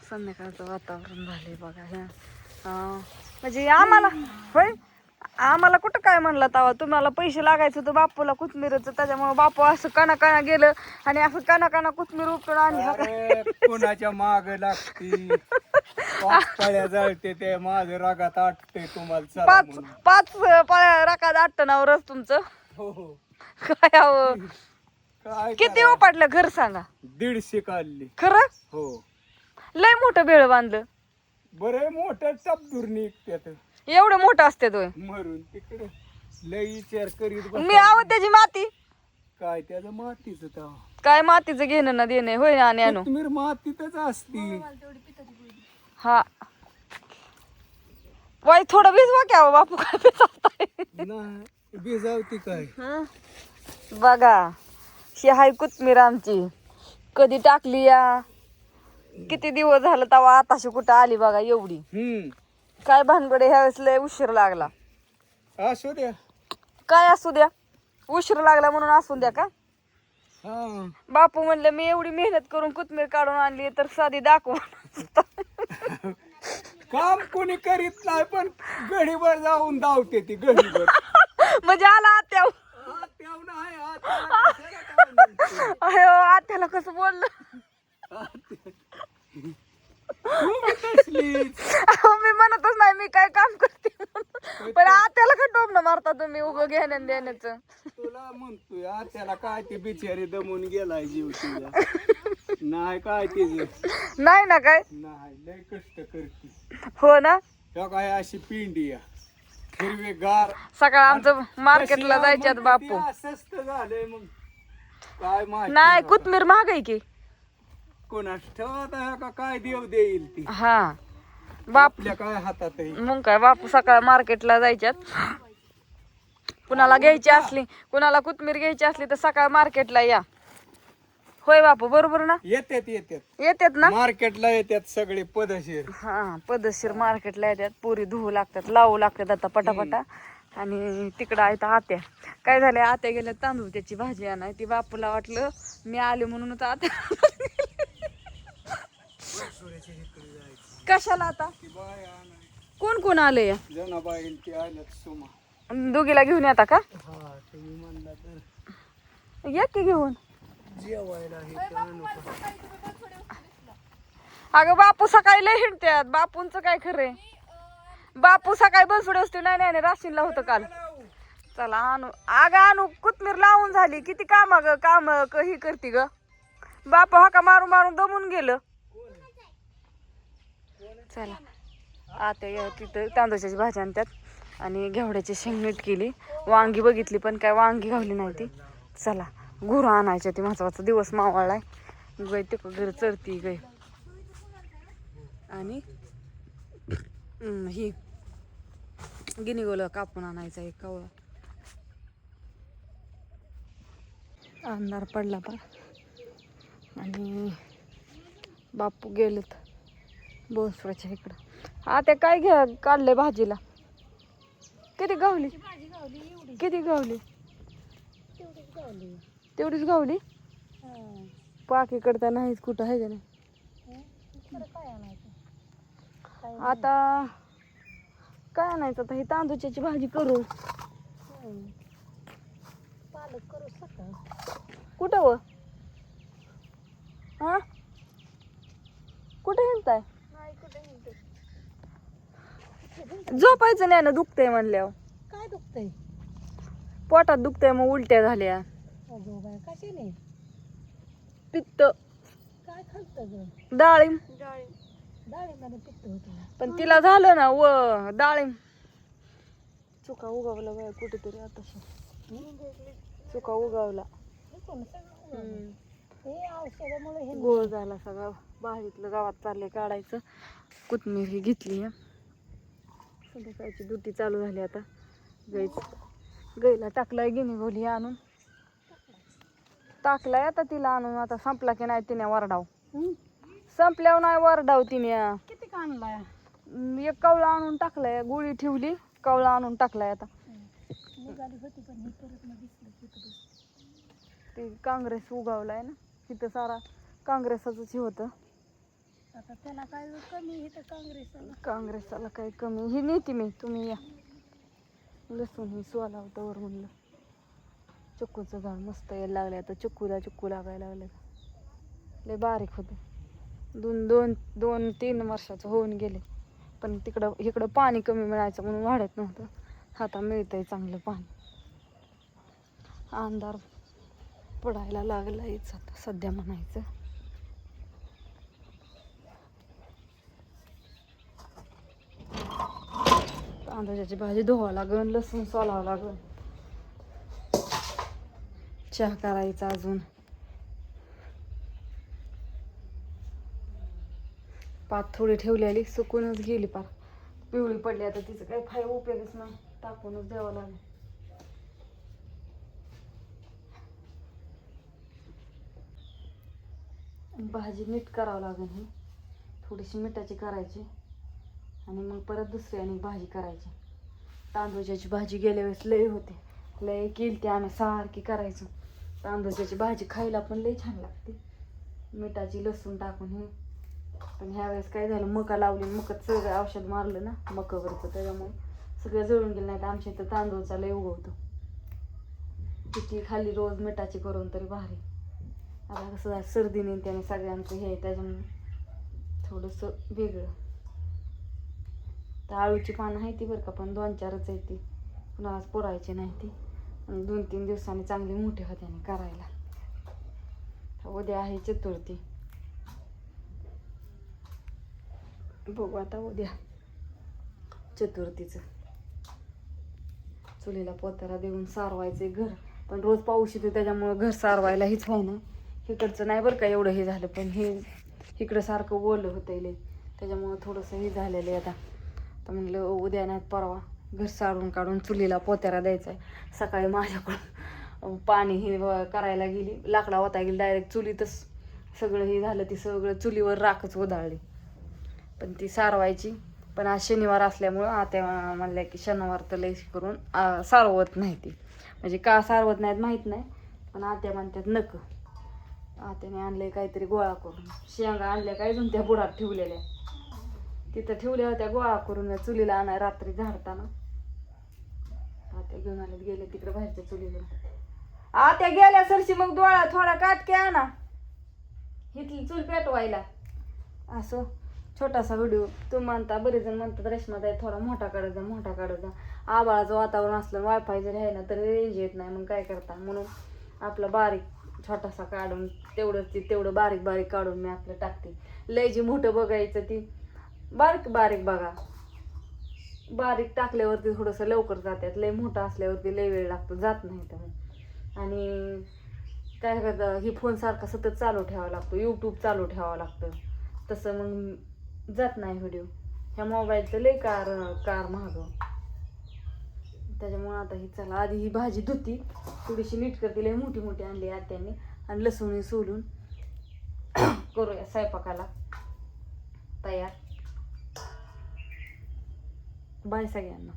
संध्याकाळचं वातावरण झालंय बघा ह्या म्हणजे आम्हाला होय आम्हाला कुठं काय म्हणलं तवा तुम्हाला पैसे लागायचं होतं बापूला कोथमीरचं त्याच्यामुळे बापू असं काना गेलं आणि असं काना कोथमीर उपटून आणली कोणाच्या माग लागती पाळ्या जळते ते माझं रागात आटते तुम्हाला पाच पळ्या राखात आटनावरच तुमचं हो हो काय हवं काय किती उपाटलं घर सांगा 150 काढली खरं हो लय मोठं बेळ बांधलं बरे मोठं टपदूर निघत्यात एवढं मोठं असते तो मरून तिकडे लय विचार करीत मी आव त्याची माती काय त्याचं मातीच तवा काय मातीचं घेणं ना देणे होय आणि आणू कोथमीर मातीतच असती हा वाई थोडं भिजवा की अहो बापू काय भिजवताय नाही भिजावती काय बघा ही हाय कोथमीर आमची कधी टाकली या किती दिवस झालं तवा आताशी कुठं आली बघा एवढी काय भानगडे ह्यावेळेस लय उशीर लागला असू द्या काय असू द्या उशीर लागला म्हणून असू द्या का हा बापू म्हणलं मी एवढी मेहनत करून कोथमीर काढून आणली तर साधी दाखव काम कोणी करीत नाही पण गडीवर जाऊन धावते ती गडीवर म्हणजे आला आत्या अयो आत्याला कसं बोललं मी म्हणतच नाही मी काय काम करते पण आत्याला का टोमणं मारता तुम्ही उभं घेण्यान देण्याचं तुला म्हणतोय त्याला काय ते बिचारी दमून गेलाय जीव तुझा नाही काय तिचं नाही ना काय नाही लय कष्ट करते हो ना काय अशी पिंडी हिरवे गार सकाळ आमचं मार्केटला जायच्यात बापू स्वस्त झालंय मग काय माहिती नाही कोथमीर महाग आहे की कोणाच ठेवत का काय देव देईल ती हा बाप आपल्या काय हातात आहे मग काय बापू सकाळ मार्केटला जायच्यात कुणाला घ्यायची असली कुणाला कोथमीर घ्यायची असली तर सकाळ मार्केटला या होय बापू बरोबर ना येतात येतात ना मार्केटला येतात सगळे पदशीर हा पदशीर मार्केटला येतात पुरी धुवू लागतात लावू लागतात आता पटापटा आणि तिकडं आहेत आत्या काय झालंय आत्या गेल्या तांदूळ त्याची भाजी आणाय ती बापूला वाटलं मी आले म्हणूनच आत्या कशाला आता कोण कोण आले या जनाबाई ते आल्यात सुमा दोघीला घेऊन येता का हा तुम्ही म्हणला तर या की घेऊन जेवायला अगं बापू सकाळी लय हिंडत्यात बापूंचं काय खरंय बापू सकाळी बनसुडे असते नाही राशीनला होतं काल चला आणू अगं आणू कोथमीर लावून झाली किती काम ग काम ही करते ग बापू हाका मारून मारून दमून गेलं चला आता तिथं तांदूळची भाजी आणतात आणि घेवड्याची शेंग नीट केली वांगी बघितली पण काय वांगी घावली नाही ती चला गुरं आणायच्या ती महत्वाचा दिवस मावळलाय गाय ते घर चरती गाय आणि ही गिनीगोला कापून आणायचा एक कवळा अंधार पडला पा आणि बापू गेलेत बोसवाच्या इकडं आता काय घ्या काढलंय भाजीला किती गावली किती गावली तेवढीच गावली पाकीकडता नाहीच कुठं आहे का नाही आता काय आणायचं आता ही तांदूळची भाजी करू पालक करू सकाळ कुठं व हा कुठे हिंडताय झोपायचं नाही ना दुखतंय म्हणल्यावर काय दुखतंय पोटात दुखतंय मग उलट्या झाल्या अगो बाय कशाने पित्त काय खाल्लं ग डाळिंब डाळीमध्ये पित्त होतं पण तिला झालं ना व डाळिंब चुका उगवला बाय कुठेतरी आता चुका उगवला हे औषधामुळे हे गोळ झाला सगळा बाहेरीतलं गावात चालले काढायचं कोथमीर ही घेतली आहे संध्याकाळची दुटी चालू झाली आता गाईला टाकलाय गिनी गोली आणून टाकलाय आता तिला आणून आता संपला की नाही तिने वरडाव संपल्यावर नाही वरडाव तिने किती आणलाय एक कवळा आणून टाकलाय गोळी ठेवली कवळा आणून टाकलाय आता निघाली होती पण हे परत मग दिसलं ते काँग्रेस उगवलाय ना तिथं सारा काँग्रेसाचंच हे होतं आता त्याला काय कमी इथं काँग्रेसला. काँग्रेसला काही कमी ही नेते मी, तुम्ही या. लसूण ही सोला होतं वर म्हणलं. चिक्कूचं झाड मस्त यायला लागले आता, चिक्कू लागायला लागले. लय बारीक होते, 2-3 वर्षाचं होऊन गेले. पण इकडं पाणी कमी मिळायचं म्हणून वाढत नव्हतं. आता मिळतंय चांगलं पाणी. अंधार पडायला लागलायच आता सध्या म्हणायचं. तांदळाची भाजी धुवावं लागन, लसूण सोलावं लागन, चहा करायचा अजून. पात थोडी ठेवलेली सुकूनच गेली, पार पिवळी पडली. आता तिचं काही फाय उपयोगच नाही, टाकूनच द्यावं लागेल. भाजी नीट करावं लागेल. ही थोडीशी मिठाची करायची आणि मग परत दुसरी आणि भाजी करायची. तांदूळची भाजी गेल्या वेळेस लय होते, लय केली ती आम्ही सारखी करायचो. तांदूळची भाजी खायला पण लय छान लागते मिठाची लसूण टाकून. हे पण ह्या वेळेस काय झालं, मका लावली, मकात सगळं औषध मारलं ना मकावरचं, त्याच्यामुळे सगळं जळून गेलं. नाही तर आमच्या इथं तांदूळचा लय उगवतो. किती खाली रोज मिठाची करून तरी भारी. आता कसं सर्दीने त्याने सगळ्यांचं हे, त्याच्यामुळे थोडंसं वेगळं. तर आळूची पानं आहे ती बरं का, पण 2-4च आहे ती, पुन्हा आज पुरायची नाही ती. 2-3 दिवसांनी चांगली मोठी होते आणि करायला. उद्या आहे चतुर्थी, बघू आता उद्या चतुर्थीचं. चुलीला पोतारा देऊन सारवायचे घर, पण रोज पाऊस येतो त्याच्यामुळं घर सारवायला हीच व्हायना. इकडचं नाही बरं का एवढं हे झालं, पण हे इकडं सारखं ओलं होतं लय, त्याच्यामुळं थोडंसं हे झालेलं आहे. आता म्हणलं उद्या नाही परवा घर सारून काढून चुलीला पोत्यारा द्यायचा आहे. सकाळी माझ्याकडून पाणी हे करायला गेली, लाकडा होता गेली, डायरेक्ट चुलीतच सगळं हे झालं. ती सगळं चुलीवर राखच उधाळली, पण ती सारवायची. पण आज शनिवार असल्यामुळं आत्या म्हणल्या की शनिवार तर लय करून सारवत नाही ती. म्हणजे का सारवत नाहीत माहीत नाही, पण आत्या म्हणतात नको. आत्याने आणलंय काहीतरी गोळा करून, शेंगा आणल्या काय अजून त्या बुडात ठेवलेल्या, तिथं ठेवल्या होत्या गोळा करून चुलीला आणाय रात्री झाडताना. आत्या घेऊन आले, गेले तिकडे बाहेरच्या चुलीवर. आत्या गेल्या सरशी मग डोळा थोडा काटके आणा इथली चूल पेटवायला. असं छोटासा व्हिडिओ. तुम्ही म्हणता, बरेच जण म्हणतात रेशमाताई थोडा मोठा काढायचा. आबाळाचं वातावरण असलं, वायफाय जरी आहे ना तरी रेंज येत नाही, मग काय करता. म्हणून आपलं बारीक छोटासा काढून तेवढं बारीक काढून मी आपलं टाकते. लय जी मोठं बघायचं ती बारीक बघा. बारीक टाकल्यावरती थोडंसं लवकर जातात, लय मोठं असल्यावरती लय वेळ लागतो, जात नाही तर. आणि काय करतं, ही फोन सारखा सतत चालू ठेवावा लागतो, यूट्यूब चालू ठेवावं लागतं, तसं मग जात नाही व्हिडिओ. ह्या मोबाईलचं लय कार महाग, त्याच्यामुळे आता ही चला आधी ही भाजी धुती, थोडीशी नीट करते. लय मोठी आणली आत्याने, आणि लसूण सोलून करूया स्वयंपाकाला तयार. बाय सगळ्यांना.